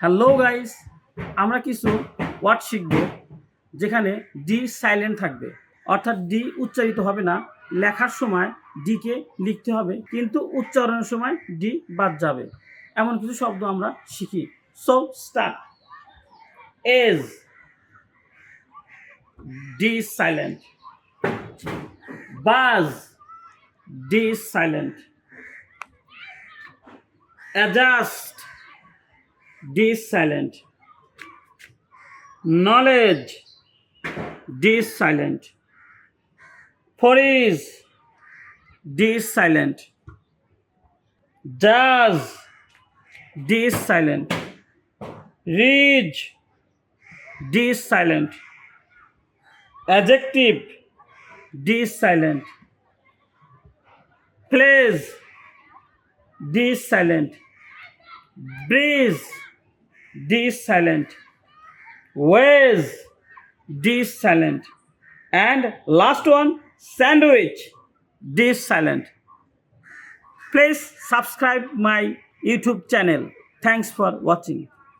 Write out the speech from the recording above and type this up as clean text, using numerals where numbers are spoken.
Hello guys, আমরা কিছু word শিখব যেখানে ডি সাইলেন্ট থাকবে, অর্থাৎ ডি উচ্চারিত হবে না। লেখার সময় ডিকে লিখতে হবে, কিন্তু উচ্চারণের সময় ডি বাদ যাবে। এমন কিছু শব্দ আমরা শিখি। So start. Edge, D silent. Badge, D silent. Adjust, D is silent. Knowledge, D is silent. Freeze, D is silent. Does, D is silent. Reach, D is silent. Adjective, D is silent. Place, D is silent. Breeze, D is silent. Ways, D is silent. And last one, sandwich, D is silent. Please subscribe my YouTube channel. Thanks for watching.